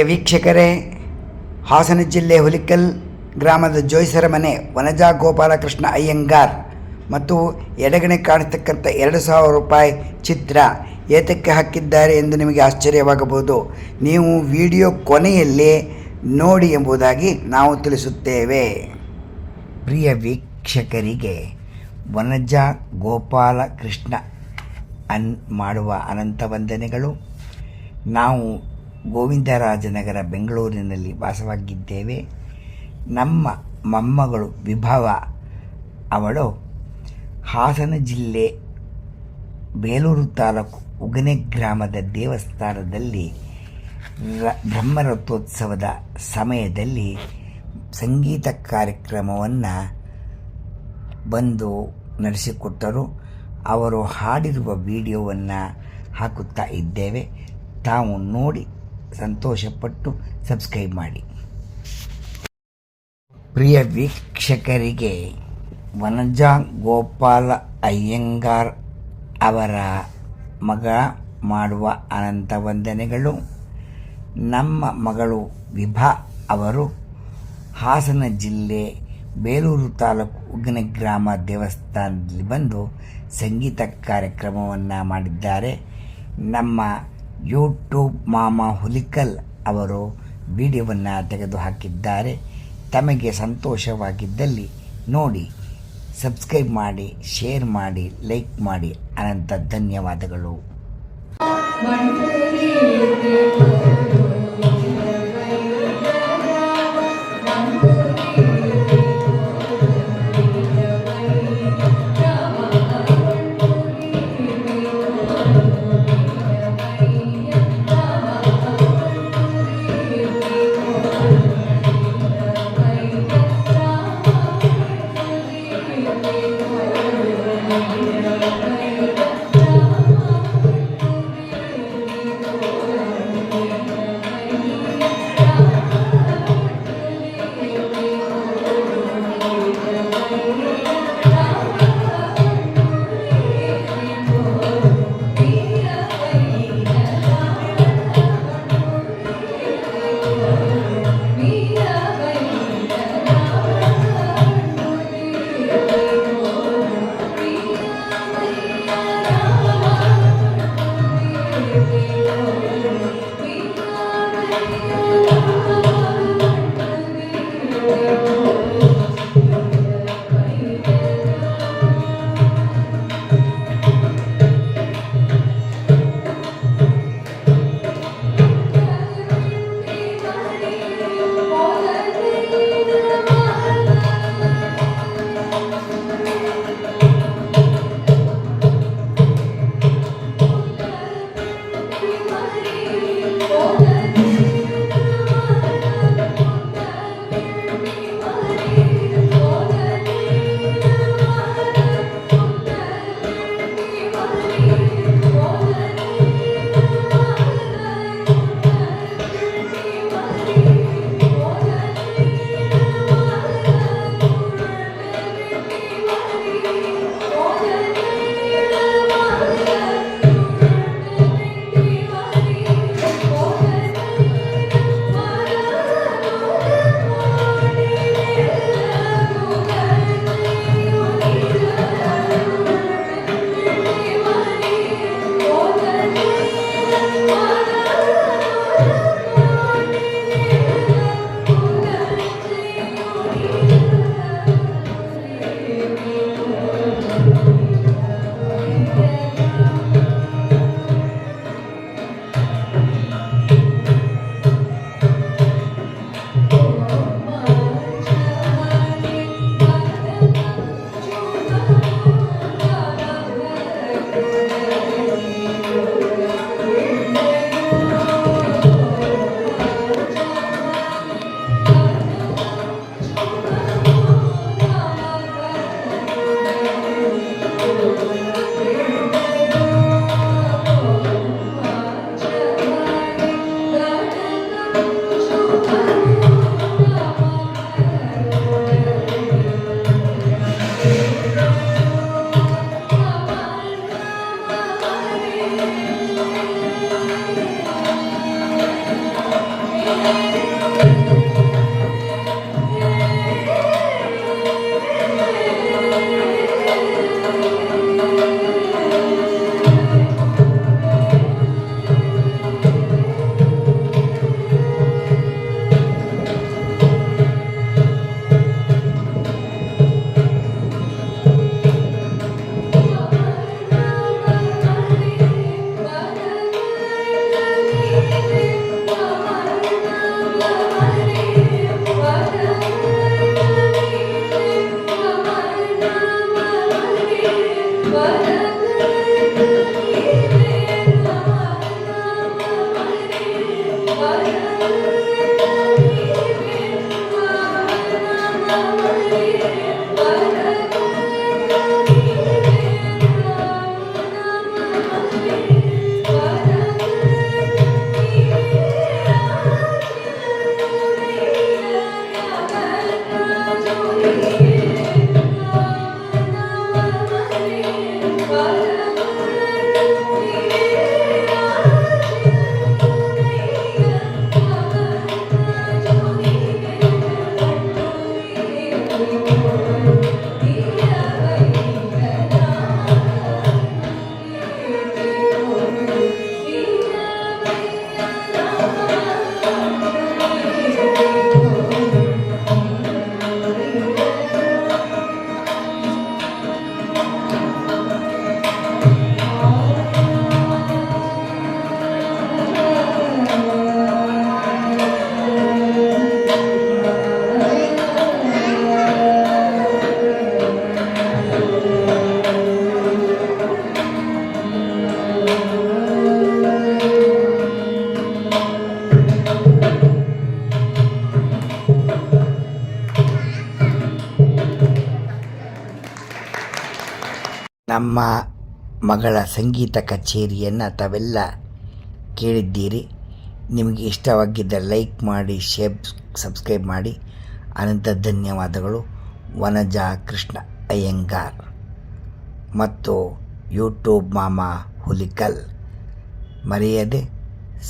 ವೀಕ್ಷಕರೇ, ಹಾಸನ ಜಿಲ್ಲೆ ಹುಲಿಕಲ್ ಗ್ರಾಮದ ಜೋಯಿಸರ ಮನೆ ವನಜಾ ಗೋಪಾಲಕೃಷ್ಣ ಅಯ್ಯಂಗಾರ್ ಮತ್ತು ಎಡಗಣೆ ಕಾಣತಕ್ಕಂಥ 2,000 ರೂಪಾಯಿ ಚಿತ್ರ ಏತಕ್ಕೆ ಹಾಕಿದ್ದಾರೆ ಎಂದು ನಿಮಗೆ ಆಶ್ಚರ್ಯವಾಗಬಹುದು. ನೀವು ವಿಡಿಯೋ ಕೊನೆಯಲ್ಲಿ ನೋಡಿ ಎಂಬುದಾಗಿ ನಾವು ತಿಳಿಸುತ್ತೇವೆ. ಪ್ರಿಯ ವೀಕ್ಷಕರಿಗೆ ವನಜಾ ಗೋಪಾಲಕೃಷ್ಣ ಮಾಡುವ ಅನಂತ ವಂದನೆಗಳು. ನಾವು ಗೋವಿಂದರಾಜನಗರ ಬೆಂಗಳೂರಿನಲ್ಲಿ ವಾಸವಾಗಿದ್ದೇವೆ. ನಮ್ಮ ಮೊಮ್ಮಗಳು ವಿಭವ ಅವಳು ಹಾಸನ ಜಿಲ್ಲೆ ಬೇಲೂರು ತಾಲೂಕು ಉಗನೆ ಗ್ರಾಮದ ದೇವಸ್ಥಾನದಲ್ಲಿ ಬ್ರಹ್ಮರಥೋತ್ಸವದ ಸಮಯದಲ್ಲಿ ಸಂಗೀತ ಕಾರ್ಯಕ್ರಮವನ್ನು ಬಂದು ನಡೆಸಿಕೊಟ್ಟರು. ಅವರು ಹಾಡಿರುವ ವಿಡಿಯೋವನ್ನು ಹಾಕುತ್ತಾ ಇದ್ದೇವೆ. ತಾವು ನೋಡಿ ಸಂತೋಷಪಟ್ಟು ಸಬ್ಸ್ಕ್ರೈಬ್ ಮಾಡಿ. ಪ್ರಿಯ ವೀಕ್ಷಕರಿಗೆ ವನಜಾ ಗೋಪಾಲ ಅಯ್ಯಂಗಾರ್ ಅವರ ಮಗ ಮಾಡುವ ಅನಂತ ವಂದನೆಗಳು. ನಮ್ಮ ಮಗಳು ವಿಭಾ ಅವರು ಹಾಸನ ಜಿಲ್ಲೆ ಬೇಲೂರು ತಾಲೂಕು ಉಗನೆ ಗ್ರಾಮ ದೇವಸ್ಥಾನದಲ್ಲಿ ಬಂದು ಸಂಗೀತ ಕಾರ್ಯಕ್ರಮವನ್ನು ಮಾಡಿದ್ದಾರೆ. ನಮ್ಮ ಯೂಟ್ಯೂಬ್ ಮಾಮ ಹುಲಿಕಲ್ ಅವರು ವಿಡಿಯೋವನ್ನು ತೆಗೆದು ಹಾಕಿದ್ದಾರೆ. ತಮಗೆ ಸಂತೋಷವಾಗಿದ್ದಲ್ಲಿ ನೋಡಿ, ಸಬ್ಸ್ಕ್ರೈಬ್ ಮಾಡಿ, ಶೇರ್ ಮಾಡಿ, ಲೈಕ್ ಮಾಡಿ. ಅನಂತ ಧನ್ಯವಾದಗಳು. ನಮ್ಮ ಮಗಳ ಸಂಗೀತ ಕಚೇರಿಯನ್ನು ತಾವೆಲ್ಲ ಕೇಳಿದ್ದೀರಿ. ನಿಮಗೆ ಇಷ್ಟವಾಗಿದ್ದರೆ ಲೈಕ್ ಮಾಡಿ, ಸಬ್ಸ್ಕ್ರೈಬ್ ಮಾಡಿ. ಅನಂತ ಧನ್ಯವಾದಗಳು. ವನಜಾ ಕೃಷ್ಣ ಅಯ್ಯಂಗಾರ್ ಮತ್ತು ಯೂಟ್ಯೂಬ್ ಮಾಮಾ ಹುಲಿಕಲ್. ಮರೆಯದೆ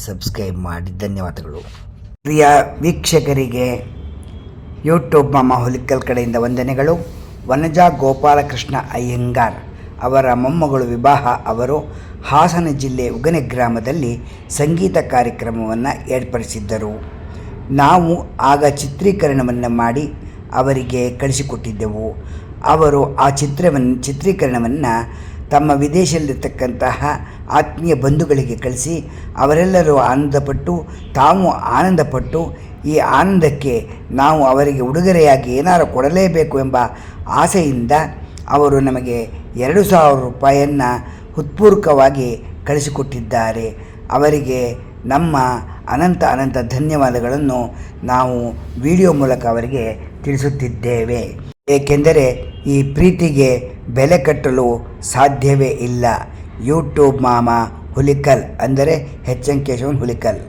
ಸಬ್ಸ್ಕ್ರೈಬ್ ಮಾಡಿ. ಧನ್ಯವಾದಗಳು. ಪ್ರಿಯ ವೀಕ್ಷಕರಿಗೆ ಯೂಟ್ಯೂಬ್ ಮಾಮಾ ಹುಲಿಕಲ್ ಕಡೆಯಿಂದ ವಂದನೆಗಳು. ವನಜಾ ಗೋಪಾಲಕೃಷ್ಣ ಅಯ್ಯಂಗಾರ್ ಅವರ ಮೊಮ್ಮಗಳು ವಿವಾಹ ಅವರು ಹಾಸನ ಜಿಲ್ಲೆ ಉಗನೆ ಗ್ರಾಮದಲ್ಲಿ ಸಂಗೀತ ಕಾರ್ಯಕ್ರಮವನ್ನು ಏರ್ಪಡಿಸಿದ್ದರು. ನಾವು ಆಗ ಚಿತ್ರೀಕರಣವನ್ನು ಮಾಡಿ ಅವರಿಗೆ ಕಳಿಸಿಕೊಟ್ಟಿದ್ದೆವು. ಅವರು ಆ ಚಿತ್ರೀಕರಣವನ್ನು ತಮ್ಮ ವಿದೇಶದಲ್ಲಿರ್ತಕ್ಕಂತಹ ಆತ್ಮೀಯ ಬಂಧುಗಳಿಗೆ ಕಳಿಸಿ ಅವರೆಲ್ಲರೂ ಆನಂದಪಟ್ಟು, ತಾವು ಆನಂದಪಟ್ಟು, ಈ ಆನಂದಕ್ಕೆ ನಾವು ಅವರಿಗೆ ಉಡುಗೊರೆಯಾಗಿ ಏನಾರು ಕೊಡಲೇಬೇಕು ಎಂಬ ಆಸೆಯಿಂದ ಅವರು ನಮಗೆ 2,000 ರೂಪಾಯಿಯನ್ನು ಹೃತ್ಪೂರ್ವಕವಾಗಿ ಕಳಿಸಿಕೊಟ್ಟಿದ್ದಾರೆ. ಅವರಿಗೆ ನಮ್ಮ ಅನಂತ ಧನ್ಯವಾದಗಳನ್ನು ನಾವು ವಿಡಿಯೋ ಮೂಲಕ ಅವರಿಗೆ ತಿಳಿಸುತ್ತಿದ್ದೇವೆ. ಏಕೆಂದರೆ ಈ ಪ್ರೀತಿಗೆ ಬೆಲೆ ಕಟ್ಟಲು ಸಾಧ್ಯವೇ ಇಲ್ಲ. ಯೂಟ್ಯೂಬ್ ಮಾಮಾ ಹುಲಿಕಲ್ ಅಂದರೆ ಎಚ್ ಎನ್ ಕೇಶವನ್ ಹುಲಿಕಲ್.